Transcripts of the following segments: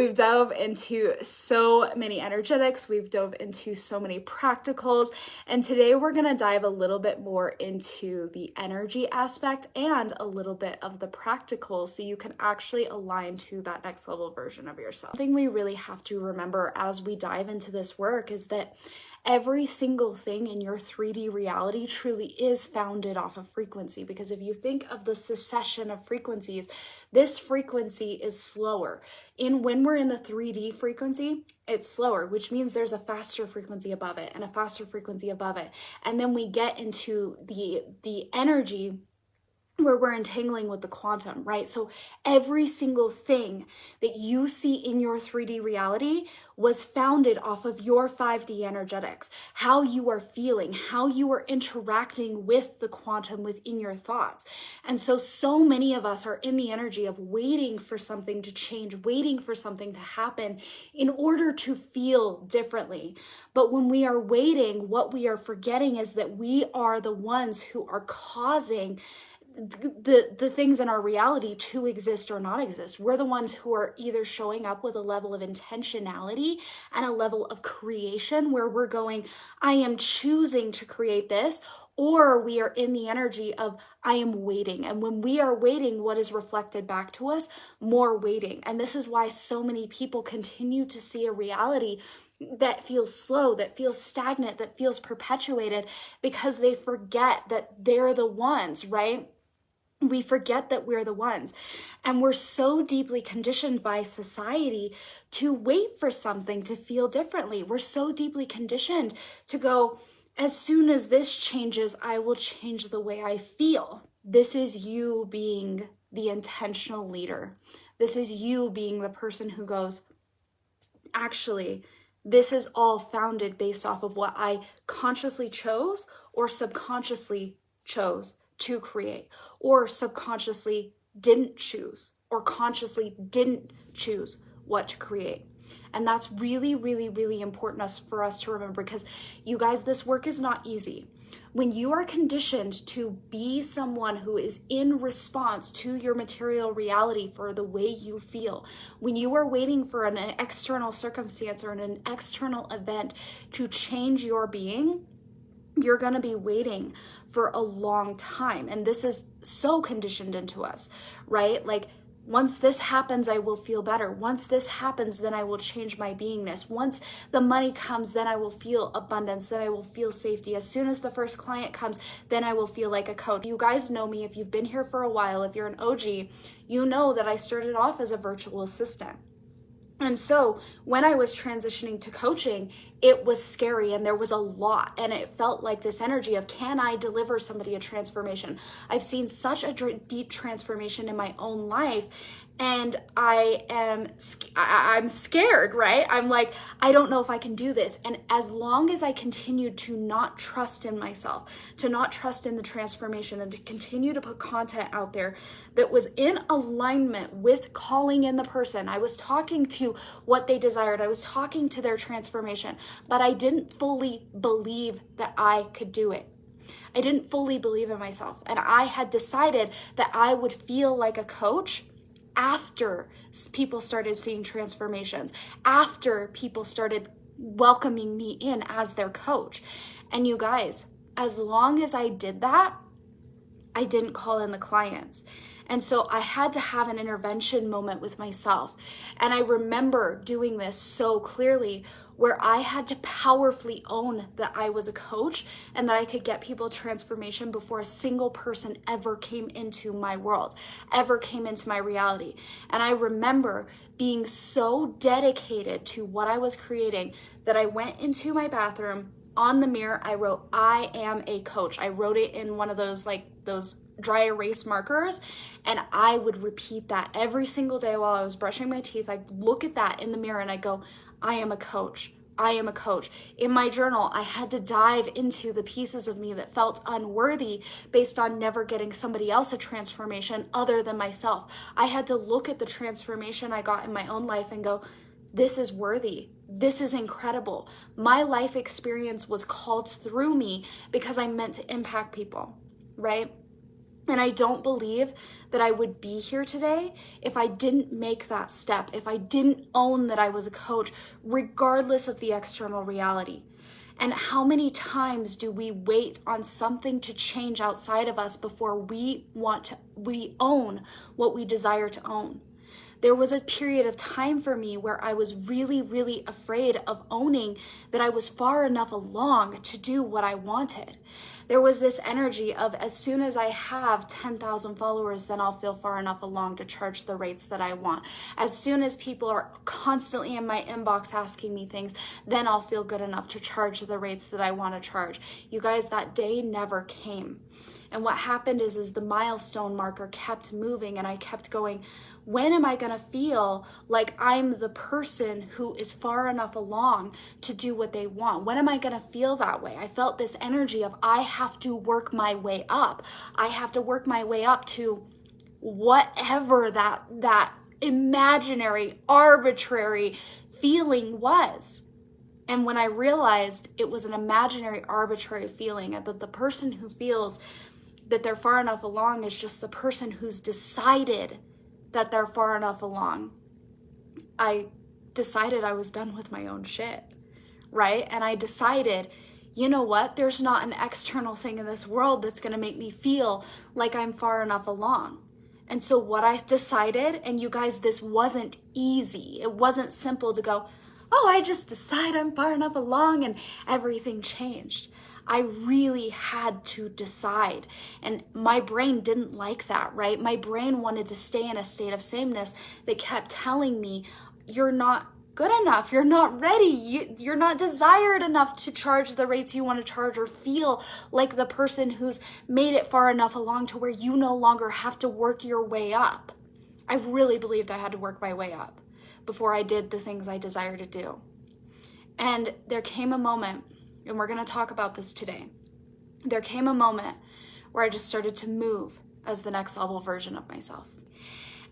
we've dove into so many energetics, we've dove into so many practicals, and today we're going to dive a little bit more into the energy aspect and a little bit of the practical so you can actually align to that next level version of yourself. Something we really have to remember as we dive into this work is that every single thing in your 3D reality truly is founded off of frequency, because if you think of the succession of frequencies, this frequency is slower. When we're in the 3D frequency, it's slower, which means there's a faster frequency above it and a faster frequency above it. And then we get into the energy where we're entangling with the quantum, right? So every single thing that you see in your 3D reality was founded off of your 5D energetics, how you are feeling, how you are interacting with the quantum within your thoughts. And so many of us are in the energy of waiting for something to change, waiting for something to happen in order to feel differently. But when we are waiting, what we are forgetting is that we are the ones who are causing the things in our reality to exist or not exist. We're the ones who are either showing up with a level of intentionality and a level of creation where we're going, I am choosing to create this, or we are in the energy of I am waiting. And when we are waiting, what is reflected back to us? More waiting. And this is why so many people continue to see a reality that feels slow, that feels stagnant, that feels perpetuated, because they forget that they're the ones, right? We forget that we're the ones, and we're so deeply conditioned by society to wait for something to feel differently. We're so deeply conditioned to go, as soon as this changes, I will change the way I feel. This is you being the intentional leader. This is you being the person who goes, actually, this is all founded based off of what I consciously chose or subconsciously chose to create, or subconsciously didn't choose, or consciously didn't choose what to create. And that's really, really, really important for us to remember, because you guys, this work is not easy. When you are conditioned to be someone who is in response to your material reality for the way you feel, when you are waiting for an external circumstance or an external event to change your being, you're going to be waiting for a long time. And this is so conditioned into us, right? Like, once this happens, I will feel better. Once this happens, then I will change my beingness. Once the money comes, then I will feel abundance. Then I will feel safety. As soon as the first client comes, then I will feel like a coach. You guys know me. If you've been here for a while, if you're an OG, you know that I started off as a virtual assistant. And so when I was transitioning to coaching, it was scary and there was a lot, and it felt like this energy of, can I deliver somebody a transformation? I've seen such a deep transformation in my own life, and I'm scared, right? I'm like, I don't know if I can do this. And as long as I continued to not trust in myself, to not trust in the transformation, and to continue to put content out there that was in alignment with calling in the person, I was talking to what they desired, I was talking to their transformation, but I didn't fully believe that I could do it. I didn't fully believe in myself. And I had decided that I would feel like a coach after people started seeing transformations, after people started welcoming me in as their coach. And you guys, as long as I did that, I didn't call in the clients. And so I had to have an intervention moment with myself. And I remember doing this so clearly, where I had to powerfully own that I was a coach and that I could get people transformation before a single person ever came into my world, ever came into my reality. And I remember being so dedicated to what I was creating that I went into my bathroom. On the mirror, I wrote, I am a coach. I wrote it in one of those dry erase markers, and I would repeat that every single day while I was brushing my teeth. I'd look at that in the mirror and I go, I am a coach. I am a coach. In my journal, I had to dive into the pieces of me that felt unworthy based on never getting somebody else a transformation other than myself. I had to look at the transformation I got in my own life and go, this is worthy. This is incredible. My life experience was called through me because I meant to impact people, right? And I don't believe that I would be here today if I didn't make that step, if I didn't own that I was a coach, regardless of the external reality. And how many times do we wait on something to change outside of us before we own what we desire to own? There was a period of time for me where I was really, really afraid of owning that I was far enough along to do what I wanted. There was this energy of, as soon as I have 10,000 followers, then I'll feel far enough along to charge the rates that I want. As soon as people are constantly in my inbox asking me things, then I'll feel good enough to charge the rates that I want to charge. You guys, that day never came. And what happened is the milestone marker kept moving, and I kept going, when am I going to feel like I'm the person who is far enough along to do what they want? When am I going to feel that way? I felt this energy of, I have to work my way up. I have to work my way up to whatever that imaginary, arbitrary feeling was. And when I realized it was an imaginary, arbitrary feeling, and that the person who feels that they're far enough along is just the person who's decided that they're far enough along, I decided I was done with my own shit, right? And I decided, you know what? There's not an external thing in this world that's going to make me feel like I'm far enough along. And so what I decided, and you guys, this wasn't easy. It wasn't simple to go, oh, I just decide I'm far enough along and everything changed. I really had to decide. And my brain didn't like that, right? My brain wanted to stay in a state of sameness that kept telling me, you're not good enough. You're not ready. You're not desired enough to charge the rates you want to charge, or feel like the person who's made it far enough along to where you no longer have to work your way up. I really believed I had to work my way up before I did the things I desire to do. And there came a moment, and we're going to talk about this today. There came a moment where I just started to move as the next level version of myself.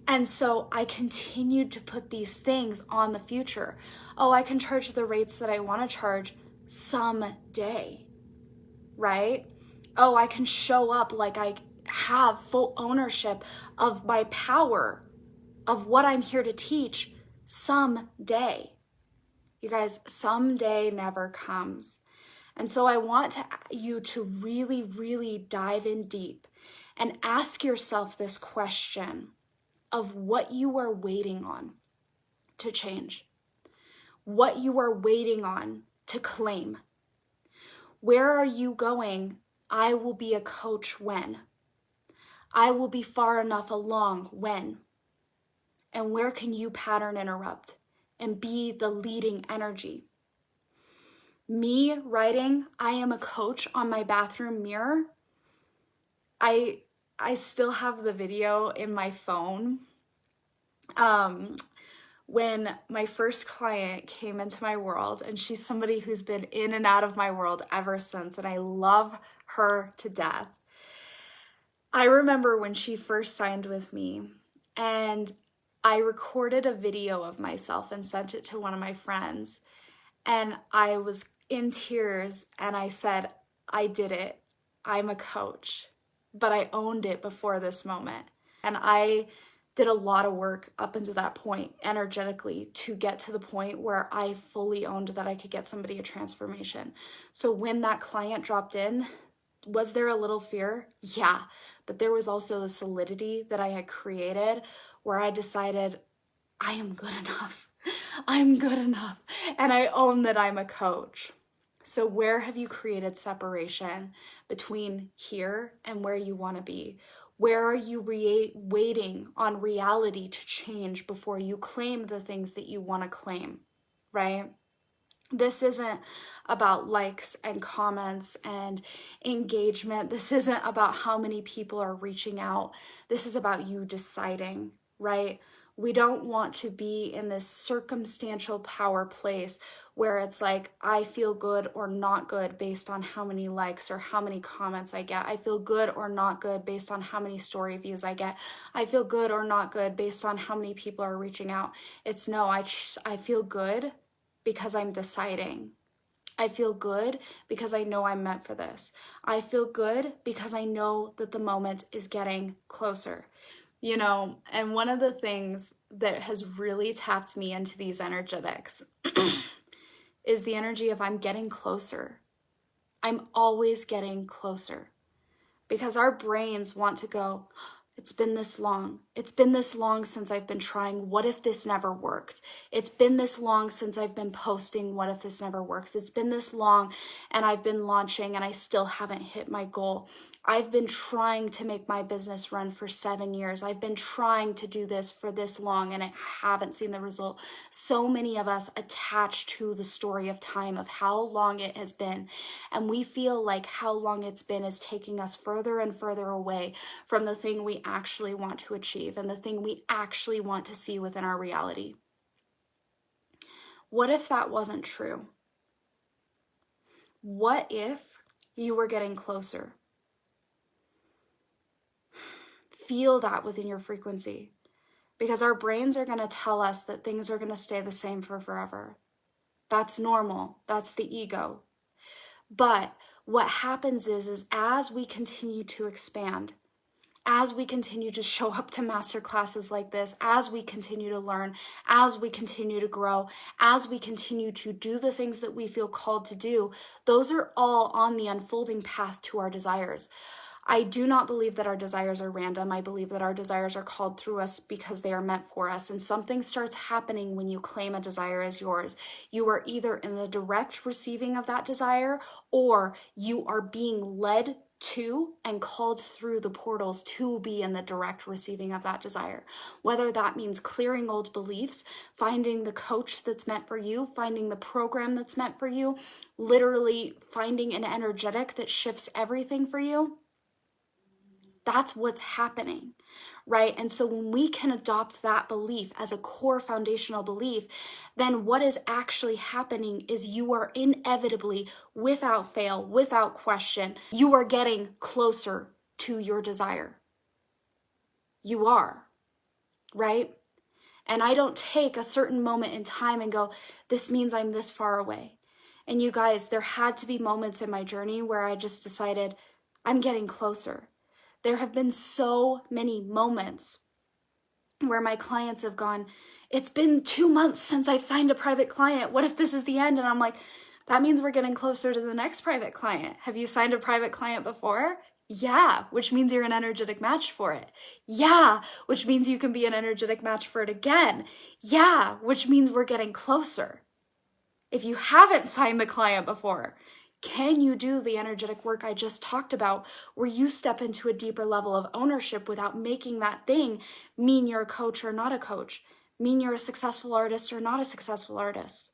And so I continued to put these things on the future. Oh, I can charge the rates that I want to charge someday, right? Oh, I can show up like I have full ownership of my power, of what I'm here to teach someday. You guys, someday never comes. And so I want you to really, really dive in deep and ask yourself this question of what you are waiting on to change, what you are waiting on to claim. Where are you going? I will be a coach when? I will be far enough along when? And where can you pattern interrupt and be the leading energy? Me writing, I am a coach on my bathroom mirror. I still have the video in my phone. When my first client came into my world, and she's somebody who's been in and out of my world ever since, and I love her to death. I remember when she first signed with me, and I recorded a video of myself and sent it to one of my friends, and I was in tears, and I said, I did it. I'm a coach. But I owned it before this moment. And I did a lot of work up until that point energetically to get to the point where I fully owned that I could get somebody a transformation. So when that client dropped in, was there a little fear? Yeah, but there was also a solidity that I had created where I decided, I am good enough. I'm good enough. And I own that I'm a coach. So where have you created separation between here and where you want to be? Where are you waiting on reality to change before you claim the things that you want to claim, right? This isn't about likes and comments and engagement. This isn't about how many people are reaching out. This is about you deciding, right? We don't want to be in this circumstantial power place where it's like, I feel good or not good based on how many likes or how many comments I get. I feel good or not good based on how many story views I get. I feel good or not good based on how many people are reaching out. It's no, I feel good because I'm deciding. I feel good because I know I'm meant for this. I feel good because I know that the moment is getting closer. And one of the things that has really tapped me into these energetics is the energy of I'm getting closer. I'm always getting closer because our brains want to go, it's been this long. It's been this long since I've been trying. What if this never worked? It's been this long since I've been posting. What if this never works? It's been this long and I've been launching and I still haven't hit my goal. I've been trying to make my business run for 7 years. I've been trying to do this for this long and I haven't seen the result. So many of us attach to the story of time of how long it has been. And we feel like how long it's been is taking us further and further away from the thing we actually want to achieve and the thing we actually want to see within our reality. What if that wasn't true? What if you were getting closer? Feel that within your frequency, because our brains are going to tell us that things are going to stay the same for forever. That's normal. That's the ego. But what happens is as we continue to expand, as we continue to show up to masterclasses like this, as we continue to learn, as we continue to grow, as we continue to do the things that we feel called to do, those are all on the unfolding path to our desires. I do not believe that our desires are random. I believe that our desires are called through us because they are meant for us. And something starts happening when you claim a desire as yours. You are either in the direct receiving of that desire, or you are being led to and called through the portals to be in the direct receiving of that desire. Whether that means clearing old beliefs, finding the coach that's meant for you, finding the program that's meant for you, literally finding an energetic that shifts everything for you. That's what's happening, right? And so when we can adopt that belief as a core foundational belief, then what is actually happening is you are inevitably, without fail, without question, you are getting closer to your desire. You are, right? And I don't take a certain moment in time and go, this means I'm this far away. And you guys, there had to be moments in my journey where I just decided I'm getting closer. There have been so many moments where my clients have gone, it's been 2 months since I've signed a private client. What if this is the end? And I'm like, that means we're getting closer to the next private client. Have you signed a private client before? Yeah, which means you're an energetic match for it. Yeah, which means you can be an energetic match for it again. Yeah, which means we're getting closer. If you haven't signed the client before, can you do the energetic work I just talked about, where you step into a deeper level of ownership without making that thing mean you're a coach or not a coach, mean you're a successful artist or not a successful artist?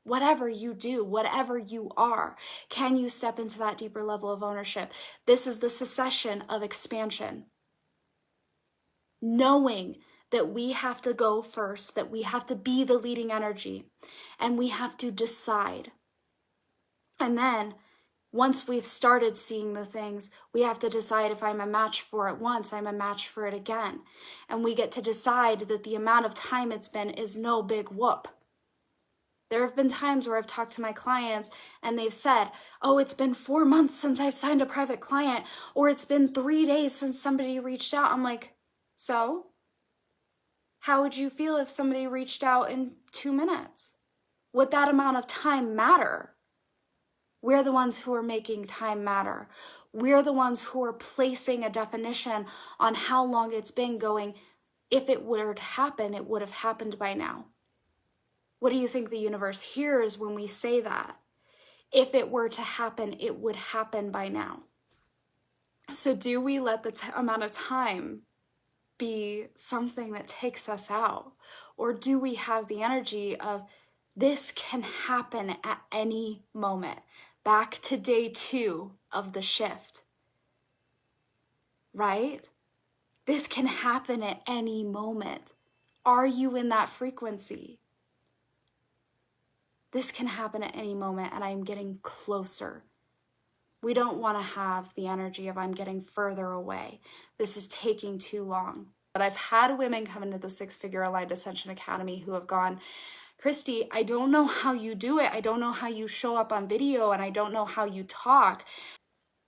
Whatever you do, whatever you are, can you step into that deeper level of ownership? This is the succession of expansion. Knowing that we have to go first, that we have to be the leading energy, and we have to decide. And then once we've started seeing the things, we have to decide if I'm a match for it once, I'm a match for it again. And we get to decide that the amount of time it's been is no big whoop. There have been times where I've talked to my clients and they've said, oh, it's been 4 months since I've signed a private client, or it's been 3 days since somebody reached out. I'm like, so? How would you feel if somebody reached out in 2 minutes? Would that amount of time matter? We're the ones who are making time matter. We're the ones who are placing a definition on how long it's been going. If it were to happen, it would have happened by now. What do you think the universe hears when we say that? If it were to happen, it would happen by now. So do we let the amount of time be something that takes us out? Or do we have the energy of this can happen at any moment? Back to day 2 of the shift, right? This can happen at any moment. Are you in that frequency? This can happen at any moment, and I'm getting closer. We don't want to have the energy of I'm getting further away. This is taking too long. But I've had women come into the 6-Figure Aligned Ascension Academy who have gone, Christy, I don't know how you do it. I don't know how you show up on video, and I don't know how you talk.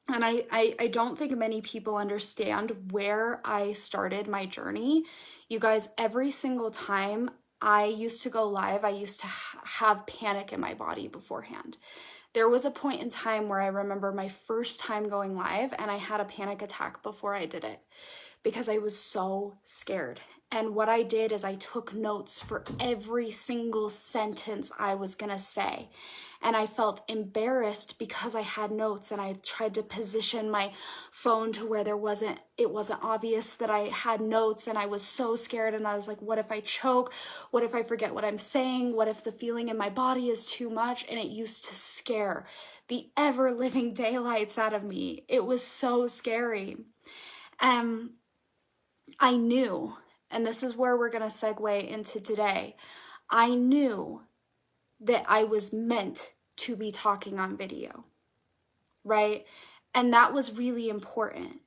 And I don't think many people understand where I started my journey. You guys, every single time I used to go live, I used to have panic in my body beforehand. There was a point in time where I remember my first time going live, and I had a panic attack before I did it because I was so scared. And what I did is I took notes for every single sentence I was gonna say. And I felt embarrassed because I had notes, and I tried to position my phone to where it wasn't obvious that I had notes, and I was so scared. And I was like, what if I choke? What if I forget what I'm saying? What if the feeling in my body is too much? And it used to scare the ever living daylights out of me. It was so scary. I knew, and this is where we're going to segue into today, I knew that I was meant to be talking on video, right? And that was really important,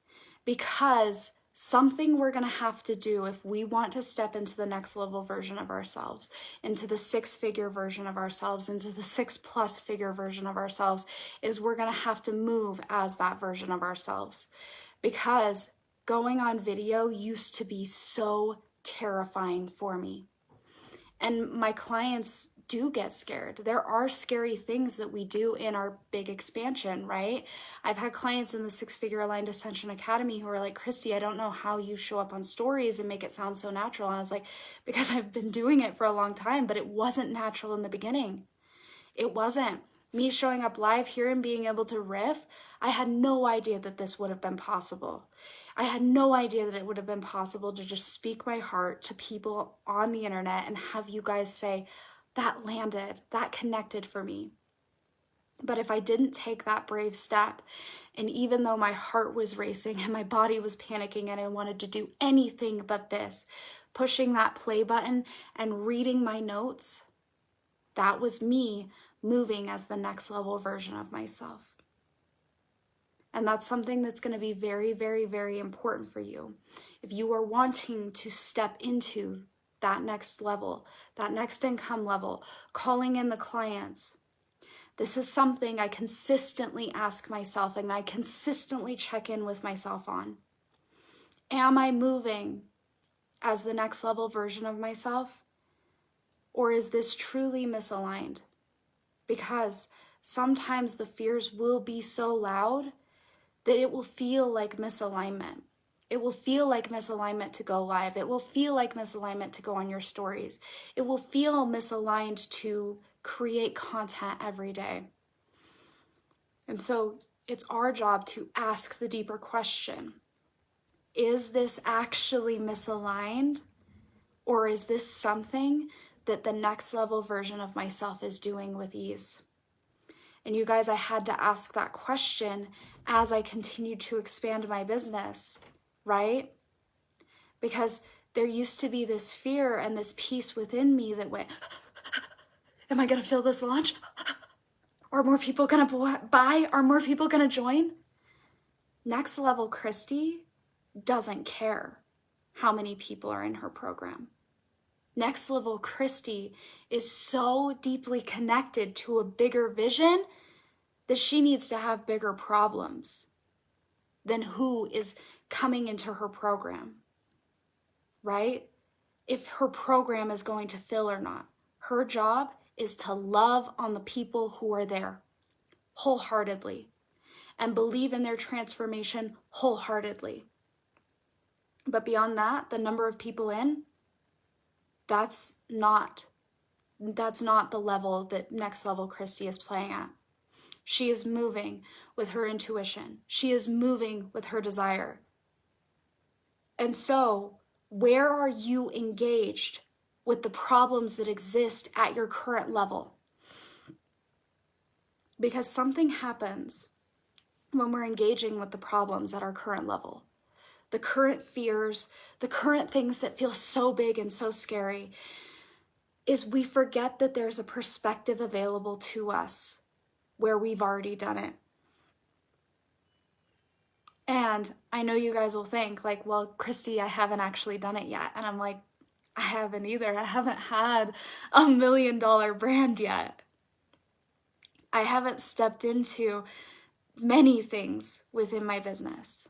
because something we're going to have to do if we want to step into the next level version of ourselves, into the 6-figure version of ourselves, into the 6+ figure version of ourselves, is we're going to have to move as that version of ourselves. Because going on video used to be so terrifying for me. And my clients do get scared. There are scary things that we do in our big expansion, right? I've had clients in the 6-figure Aligned Ascension Academy who are like, Christy, I don't know how you show up on stories and make it sound so natural. And I was like, because I've been doing it for a long time, but it wasn't natural in the beginning. It wasn't. Me showing up live here and being able to riff, I had no idea that this would have been possible. I had no idea that it would have been possible to just speak my heart to people on the internet and have you guys say, that landed, that connected for me. But if I didn't take that brave step, and even though my heart was racing and my body was panicking and I wanted to do anything but this, pushing that play button and reading my notes, that was me moving as the next level version of myself. And that's something that's going to be very, very, very important for you. If you are wanting to step into that next level, that next income level, calling in the clients, this is something I consistently ask myself and I consistently check in with myself on. Am I moving as the next level version of myself? Or is this truly misaligned? Because sometimes the fears will be so loud that it will feel like misalignment. It will feel like misalignment to go live. It will feel like misalignment to go on your stories. It will feel misaligned to create content every day. And so it's our job to ask the deeper question. Is this actually misaligned? Or is this something that the next level version of myself is doing with ease? And you guys, I had to ask that question as I continued to expand my business, right? Because there used to be this fear and this peace within me that went, am I going to fill this launch? Are more people going to buy? Are more people going to join? Next Level Christy doesn't care how many people are in her program. Next Level Christy is so deeply connected to a bigger vision that she needs to have bigger problems than who is coming into her program, right? If her program is going to fill or not. Her job is to love on the people who are there wholeheartedly and believe in their transformation wholeheartedly. But beyond that, the number of people in, that's not the level that Next Level Christy is playing at. She is moving with her intuition. She is moving with her desire. And so, where are you engaged with the problems that exist at your current level? Because something happens when we're engaging with the problems at our current level. The current fears, the current things that feel so big and so scary, is we forget that there's a perspective available to us where we've already done it. And I know you guys will think like, well, Christy, I haven't actually done it yet. And I'm like, I haven't either. I haven't had $1 million brand yet. I haven't stepped into many things within my business.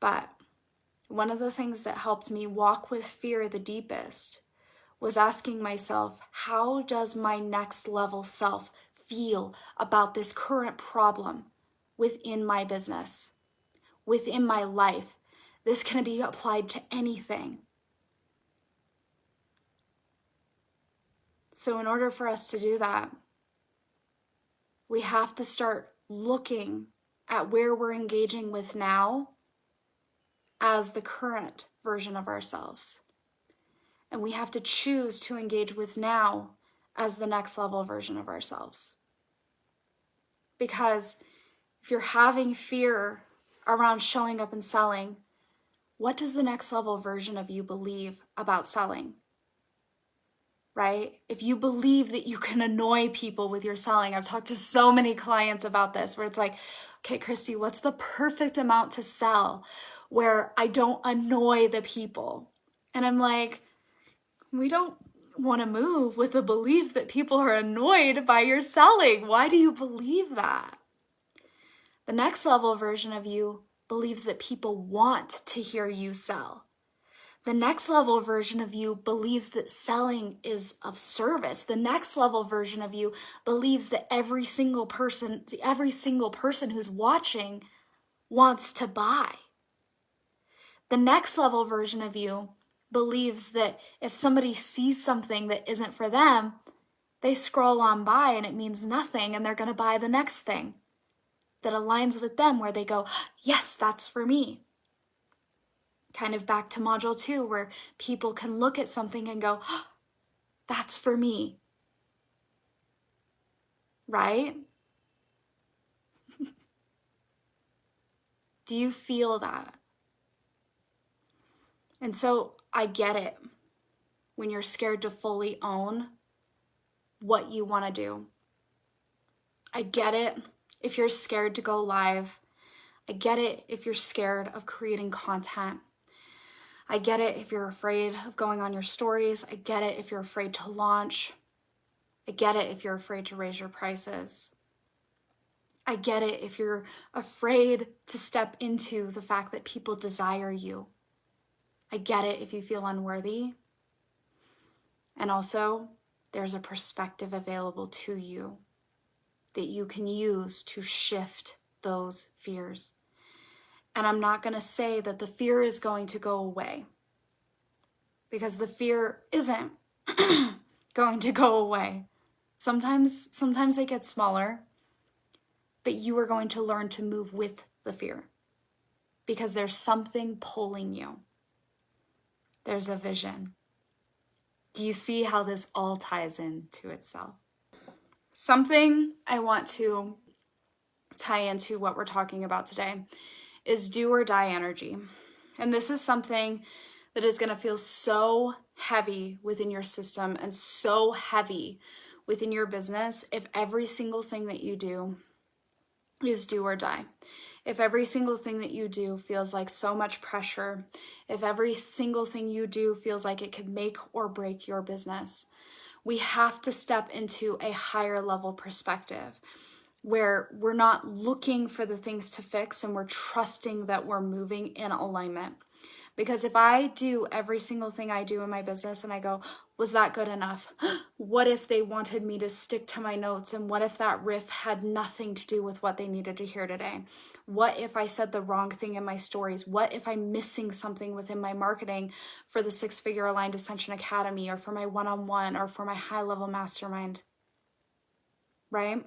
But one of the things that helped me walk with fear the deepest was asking myself, how does my next level self feel about this current problem within my business, within my life? This can be applied to anything. So in order for us to do that, we have to start looking at where we're engaging with now as the current version of ourselves. And we have to choose to engage with now as the next level version of ourselves. Because if you're having fear around showing up and selling, what does the next level version of you believe about selling? Right? If you believe that you can annoy people with your selling, I've talked to so many clients about this, where it's like, okay, Christy, what's the perfect amount to sell where I don't annoy the people? And I'm like, we don't want to move with the belief that people are annoyed by your selling. Why do you believe that? The next level version of you believes that people want to hear you sell. The next level version of you believes that selling is of service. The next level version of you believes that every single person who's watching wants to buy. The next level version of you believes that if somebody sees something that isn't for them, they scroll on by and it means nothing and they're going to buy the next thing that aligns with them, where they go, yes, that's for me. Kind of back to module 2, where people can look at something and go, oh, that's for me. Right? Do you feel that? And so I get it when you're scared to fully own what you want to do. I get it if you're scared to go live. I get it if you're scared of creating content. I get it if you're afraid of going on your stories. I get it if you're afraid to launch. I get it if you're afraid to raise your prices. I get it if you're afraid to step into the fact that people desire you. I get it if you feel unworthy. And also, there's a perspective available to you that you can use to shift those fears. And I'm not going to say that the fear is going to go away, because the fear isn't going to go away. Sometimes it gets smaller, but you are going to learn to move with the fear, because there's something pulling you. There's a vision. Do you see how this all ties into itself? Something I want to tie into what we're talking about today is do or die energy. And this is something that is going to feel so heavy within your system and so heavy within your business if every single thing that you do is do or die. If every single thing that you do feels like so much pressure, if every single thing you do feels like it could make or break your business, we have to step into a higher level perspective where we're not looking for the things to fix and we're trusting that we're moving in alignment. Because if I do every single thing I do in my business and I go, was that good enough? What if they wanted me to stick to my notes? And what if that riff had nothing to do with what they needed to hear today? What if I said the wrong thing in my stories? What if I'm missing something within my marketing for the 6-Figure Aligned Ascension Academy, or for my one-on-one, or for my high-level mastermind? Right?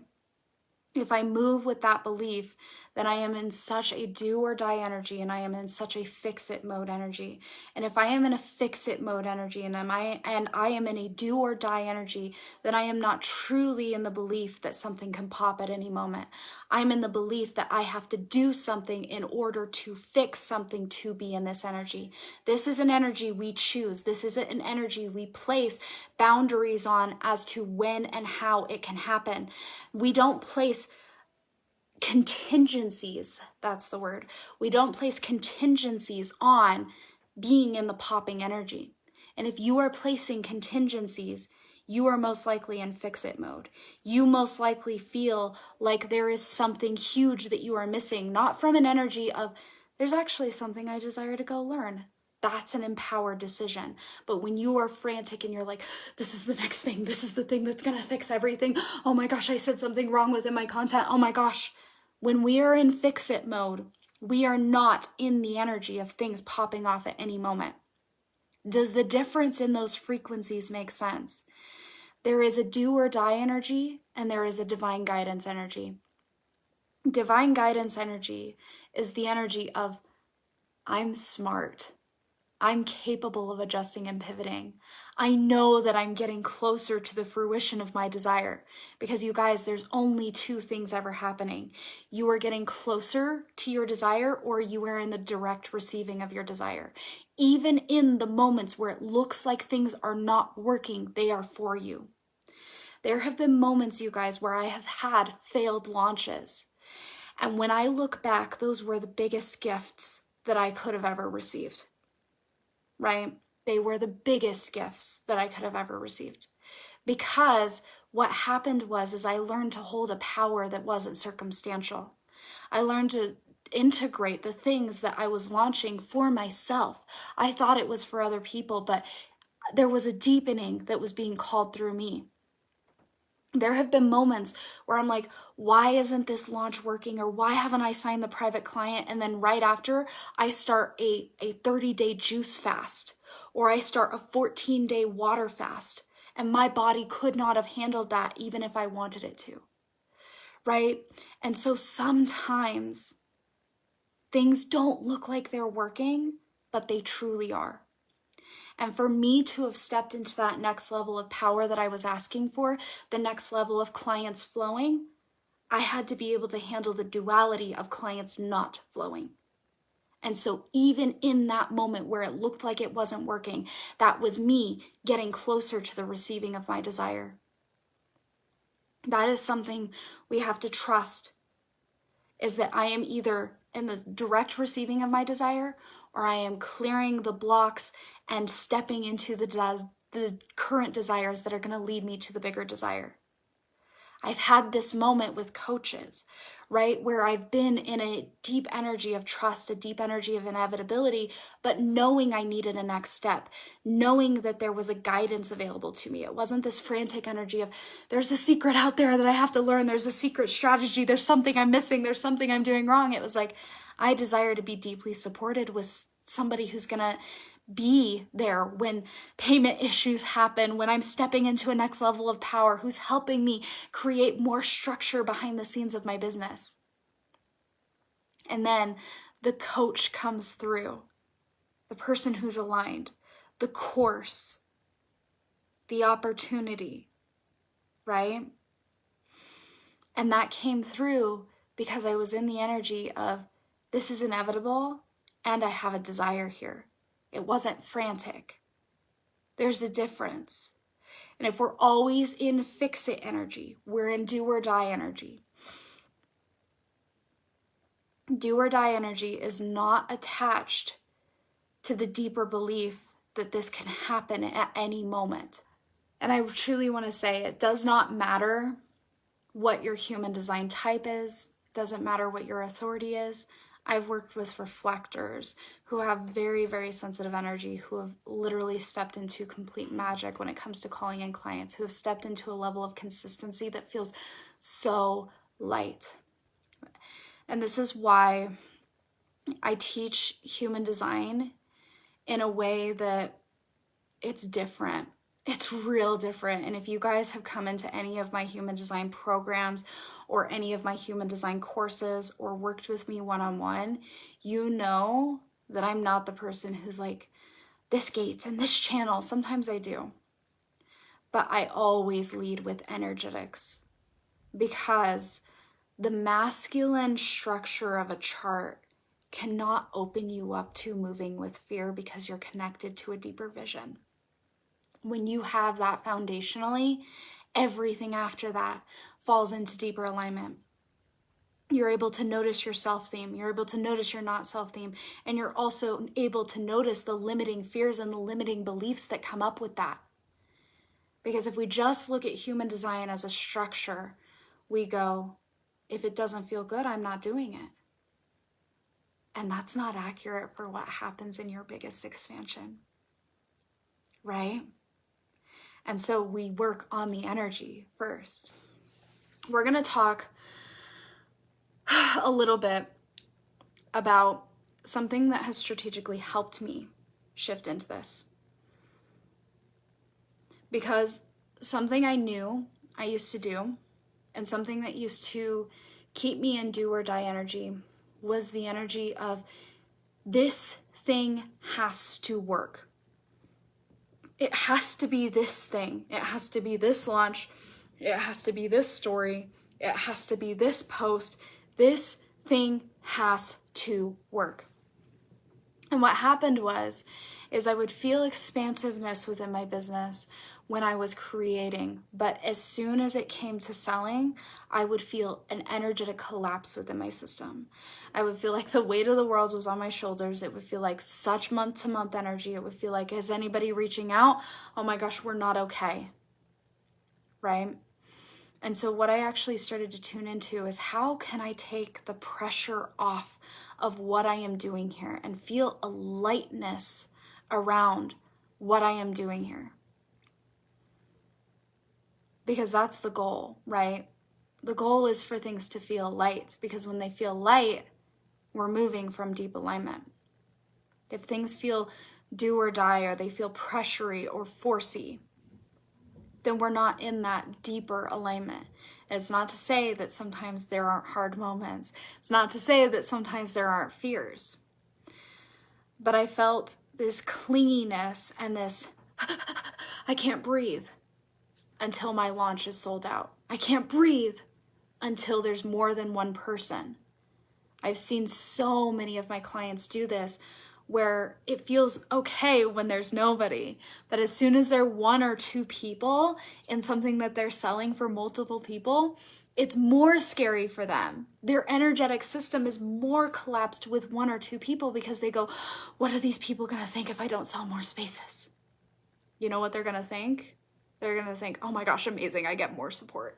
If I move with that belief, then I am in such a do or die energy, and I am in such a fix it mode energy. And if I am in a fix it mode energy and I am in a do or die energy, then I am not truly in the belief that something can pop at any moment. I'm in the belief that I have to do something in order to fix something to be in this energy. This is an energy we choose. This isn't an energy we place boundaries on as to when and how it can happen. We don't place contingencies, that's the word. We don't place contingencies on being in the popping energy. And if you are placing contingencies, you are most likely in fix-it mode. You most likely feel like there is something huge that you are missing, not from an energy of, there's actually something I desire to go learn. That's an empowered decision. But when you are frantic and you're like, this is the next thing, this is the thing that's gonna fix everything. Oh my gosh, I said something wrong within my content. Oh my gosh. When we are in fix-it mode, we are not in the energy of things popping off at any moment. Does the difference in those frequencies make sense? There is a do or die energy and there is a divine guidance energy. Divine guidance energy is the energy of, I'm smart. I'm capable of adjusting and pivoting. I know that I'm getting closer to the fruition of my desire, because you guys, there's only two things ever happening. You are getting closer to your desire, or you are in the direct receiving of your desire. Even in the moments where it looks like things are not working, they are for you. There have been moments, you guys, where I have had failed launches. And when I look back, those were the biggest gifts that I could have ever received. Right? They were the biggest gifts that I could have ever received. Because what happened was I learned to hold a power that wasn't circumstantial. I learned to integrate the things that I was launching for myself. I thought it was for other people, but there was a deepening that was being called through me. There have been moments where I'm like, why isn't this launch working? Or why haven't I signed the private client? And then right after, I start a 30-day juice fast, or I start a 14-day water fast. And my body could not have handled that even if I wanted it to, right? And so sometimes things don't look like they're working, but they truly are. And for me to have stepped into that next level of power that I was asking for, the next level of clients flowing, I had to be able to handle the duality of clients not flowing. And so even in that moment where it looked like it wasn't working, that was me getting closer to the receiving of my desire. That is something we have to trust, is that I am either in the direct receiving of my desire, or I am clearing the blocks and stepping into the current desires that are going to lead me to the bigger desire. I've had this moment with coaches, right, where I've been in a deep energy of trust, a deep energy of inevitability, but knowing I needed a next step, knowing that there was a guidance available to me. It wasn't this frantic energy of, there's a secret out there that I have to learn, there's a secret strategy, there's something I'm missing, there's something I'm doing wrong. It was like, I desire to be deeply supported with somebody who's gonna be there when payment issues happen, when I'm stepping into a next level of power, who's helping me create more structure behind the scenes of my business. And then the coach comes through, the person who's aligned, the course, the opportunity, right? And that came through because I was in the energy of, this is inevitable and I have a desire here. It wasn't frantic. There's a difference. And if we're always in fix-it energy, we're in do or die energy. Do or die energy is not attached to the deeper belief that this can happen at any moment. And I truly want to say, it does not matter what your human design type is, doesn't matter what your authority is. I've worked with reflectors who have very, very sensitive energy, who have literally stepped into complete magic when it comes to calling in clients, who have stepped into a level of consistency that feels so light. And this is why I teach human design in a way that it's different. It's real different. And if you guys have come into any of my human design programs or any of my human design courses or worked with me one-on-one, you know that I'm not the person who's like, this gate and this channel. Sometimes I do. But I always lead with energetics, because the masculine structure of a chart cannot open you up to moving with fear, because you're connected to a deeper vision. When you have that foundationally, everything after that falls into deeper alignment. You're able to notice your self-theme. You're able to notice your not self-theme. And you're also able to notice the limiting fears and the limiting beliefs that come up with that. Because if we just look at human design as a structure, we go, if it doesn't feel good, I'm not doing it. And that's not accurate for what happens in your biggest expansion, right? And so we work on the energy first. We're going to talk a little bit about something that has strategically helped me shift into this. Because something I knew I used to do, and something that used to keep me in do or die energy, was the energy of this thing has to work. It has to be this thing. It has to be this launch. It has to be this story. It has to be this post. This thing has to work. And what happened is I would feel expansiveness within my business when I was creating, but as soon as it came to selling, I would feel an energetic collapse within my system. I would feel like the weight of the world was on my shoulders. It would feel like such month-to-month energy. It would feel like, is anybody reaching out? Oh my gosh, we're not okay, right? And so what I actually started to tune into is, how can I take the pressure off of what I am doing here and feel a lightness around what I am doing here? Because that's the goal, right? The goal is for things to feel light, because when they feel light, we're moving from deep alignment. If things feel do or die, or they feel pressury or forcey, then we're not in that deeper alignment. And it's not to say that sometimes there aren't hard moments. It's not to say that sometimes there aren't fears. But I felt this clinginess and this, I can't breathe until my launch is sold out. I can't breathe until there's more than one person. I've seen so many of my clients do this, where it feels okay when there's nobody. But as soon as there are one or two people in something that they're selling for multiple people, it's more scary for them. Their energetic system is more collapsed with one or two people, because they go, what are these people going to think if I don't sell more spaces? You know what they're going to think? They're going to think, oh my gosh, amazing, I get more support.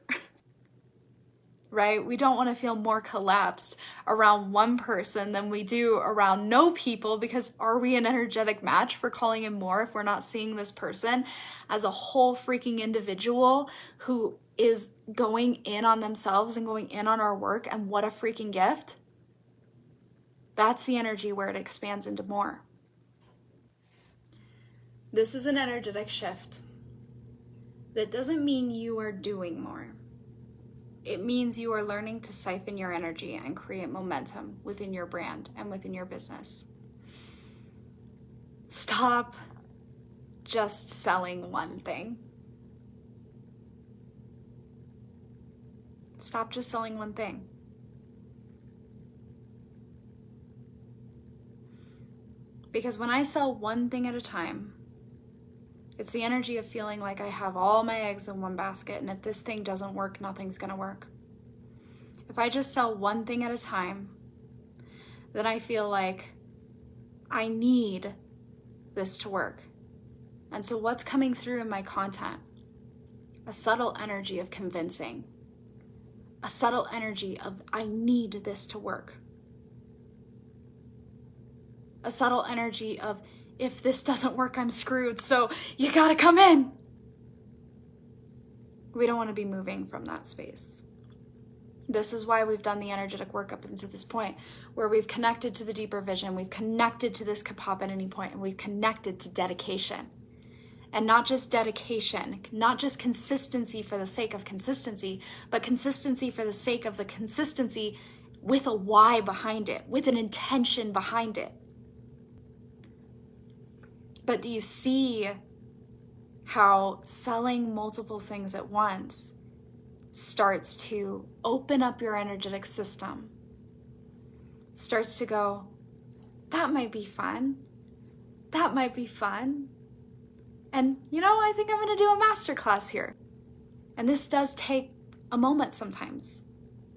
Right? We don't want to feel more collapsed around one person than we do around no people, because are we an energetic match for calling in more if we're not seeing this person as a whole freaking individual who is going in on themselves and going in on our work? And what a freaking gift. That's the energy where it expands into more. This is an energetic shift. That doesn't mean you are doing more. It means you are learning to siphon your energy and create momentum within your brand and within your business. Stop just selling one thing. Stop just selling one thing. Because when I sell one thing at a time, it's the energy of feeling like I have all my eggs in one basket, and if this thing doesn't work, nothing's gonna work. If I just sell one thing at a time, then I feel like I need this to work. And so what's coming through in my content? A subtle energy of convincing. A subtle energy of, I need this to work. A subtle energy of, if this doesn't work, I'm screwed, so you gotta come in. We don't want to be moving from that space. This is why we've done the energetic work up until this point, where we've connected to the deeper vision, we've connected to this could pop at any point, and we've connected to dedication. And not just dedication, not just consistency for the sake of consistency, but consistency for the sake of the consistency with a why behind it, with an intention behind it. But do you see how selling multiple things at once starts to open up your energetic system? Starts to go, that might be fun. That might be fun. And I think I'm going to do a masterclass here. And this does take a moment sometimes.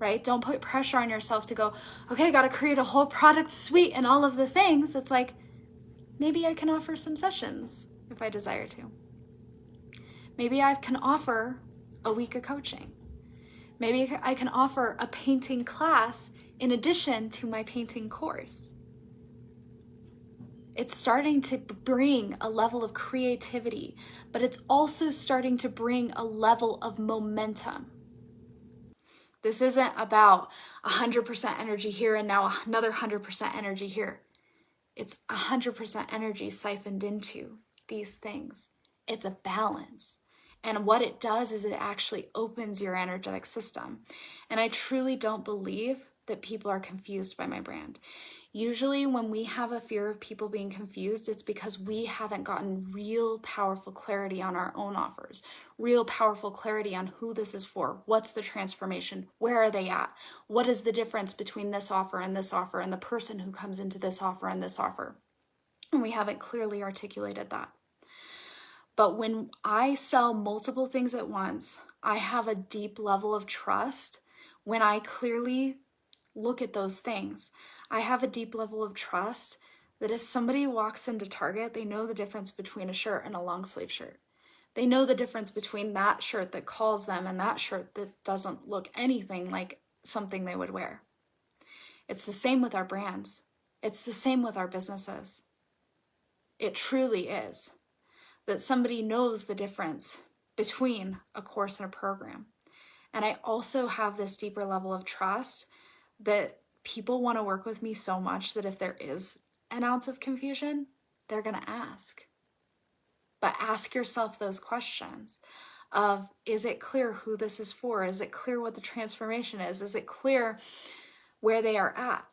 right? Don't put pressure on yourself to go, okay, I got to create a whole product suite and all of the things. It's like, maybe I can offer some sessions if I desire to. Maybe I can offer a week of coaching. Maybe I can offer a painting class in addition to my painting course. It's starting to bring a level of creativity, but it's also starting to bring a level of momentum. This isn't about 100% energy here and now another 100% energy here. It's 100% energy siphoned into these things. It's a balance. And what it does is it actually opens your energetic system. And I truly don't believe that people are confused by my brand. Usually when we have a fear of people being confused, it's because we haven't gotten real powerful clarity on our own offers, real powerful clarity on who this is for, what's the transformation, where are they at, what is the difference between this offer and the person who comes into this offer and this offer. And we haven't clearly articulated that. But when I sell multiple things at once, I have a deep level of trust when I clearly look at those things. I have a deep level of trust that if somebody walks into Target, they know the difference between a shirt and a long sleeve shirt. They know the difference between that shirt that calls them and that shirt that doesn't look anything like something they would wear. It's the same with our brands. It's the same with our businesses. It truly is. That somebody knows the difference between a course and a program. And I also have this deeper level of trust that people want to work with me so much that if there is an ounce of confusion, they're going to ask. But ask yourself those questions of, is it clear who this is for? Is it clear what the transformation is? Is it clear where they are at?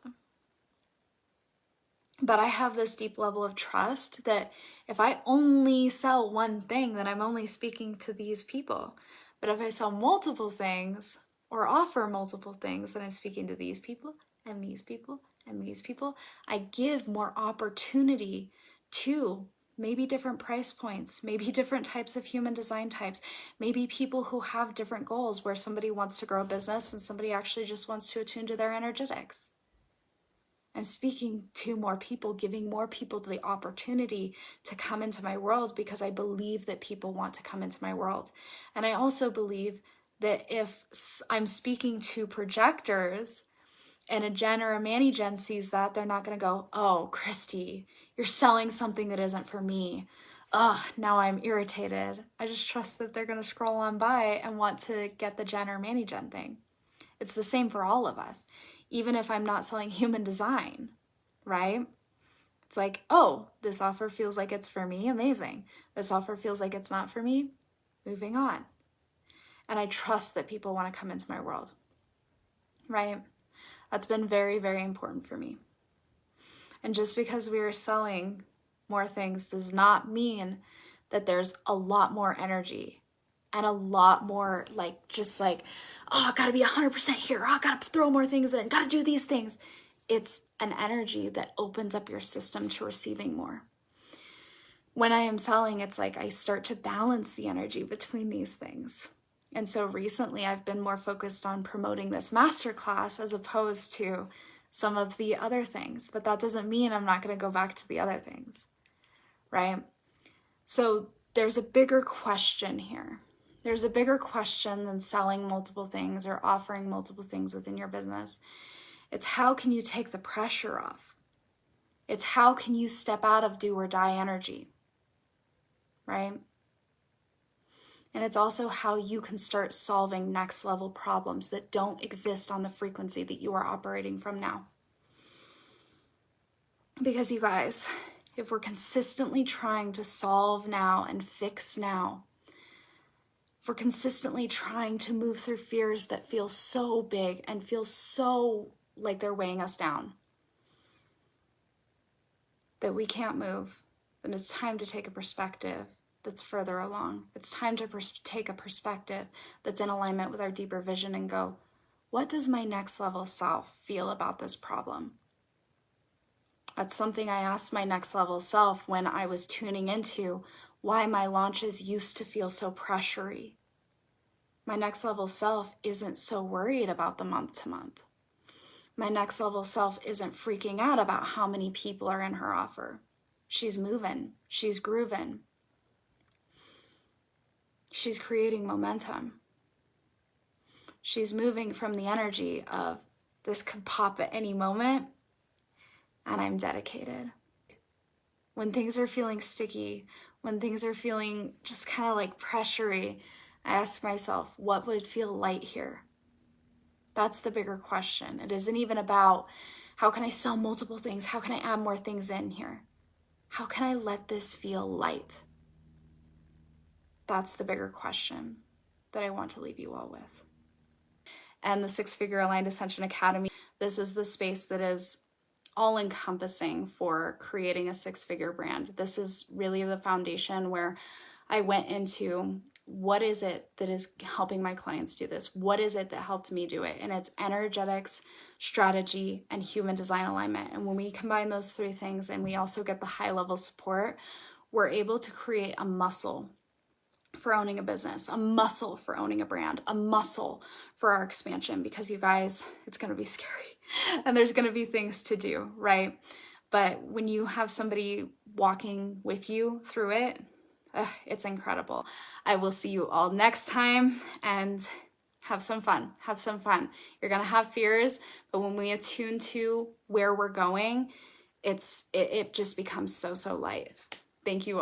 But I have this deep level of trust that if I only sell one thing, then I'm only speaking to these people. But if I sell multiple things or offer multiple things, then I'm speaking to these people and these people and these people. I give more opportunity to maybe different price points, maybe different types of human design types, maybe people who have different goals where somebody wants to grow a business and somebody actually just wants to attune to their energetics. I'm speaking to more people, giving more people the opportunity to come into my world because I believe that people want to come into my world. And I also believe that if I'm speaking to projectors and a Jen or a Manny Jen sees that, they're not going to go, oh, Christy, you're selling something that isn't for me. Ugh, now I'm irritated. I just trust that they're going to scroll on by and want to get the Jen or Manny Jen thing. It's the same for all of us. Even if I'm not selling human design, right? It's like, oh, this offer feels like it's for me. Amazing. This offer feels like it's not for me. Moving on. And I trust that people want to come into my world, right? That's been very, very important for me. And just because we are selling more things does not mean that there's a lot more energy and a lot more just like, oh, I gotta be 100% here. Oh, I gotta throw more things in, gotta do these things. It's an energy that opens up your system to receiving more. When I am selling, it's like I start to balance the energy between these things. And so recently I've been more focused on promoting this masterclass as opposed to some of the other things. But that doesn't mean I'm not gonna go back to the other things, right? So there's a bigger question here. There's a bigger question than selling multiple things or offering multiple things within your business. It's how can you take the pressure off? It's how can you step out of do or die energy, right? And it's also how you can start solving next level problems that don't exist on the frequency that you are operating from now. Because you guys, if we're consistently trying to solve now and fix now, if we're consistently trying to move through fears that feel so big and feel so like they're weighing us down, that we can't move, then it's time to take a perspective that's further along. It's time to take a perspective that's in alignment with our deeper vision and go, what does my next level self feel about this problem? That's something I asked my next level self when I was tuning into why my launches used to feel so pressury. My next level self isn't so worried about the month to month. My next level self isn't freaking out about how many people are in her offer. She's moving, she's grooving, she's creating momentum. She's moving from the energy of this could pop at any moment, and I'm dedicated. When things are feeling sticky, when things are feeling just kind of like pressury, I ask myself, what would feel light here? That's the bigger question. It isn't even about how can I sell multiple things? How can I add more things in here? How can I let this feel light? That's the bigger question that I want to leave you all with. And the Six Figure Aligned Ascension Academy, this is the space that is all encompassing for creating a six-figure brand. This is really the foundation where I went into what is it that is helping my clients do this? What is it that helped me do it? And it's energetics, strategy, and human design alignment. And when we combine those three things and we also get the high-level support, we're able to create a muscle for owning a business, a muscle for owning a brand, a muscle for our expansion, because you guys, it's going to be scary and there's going to be things to do, right? But when you have somebody walking with you through it, it's incredible. I will see you all next time, and have some fun. Have some fun. You're going to have fears, but when we attune to where we're going, it just becomes so light. Thank you all.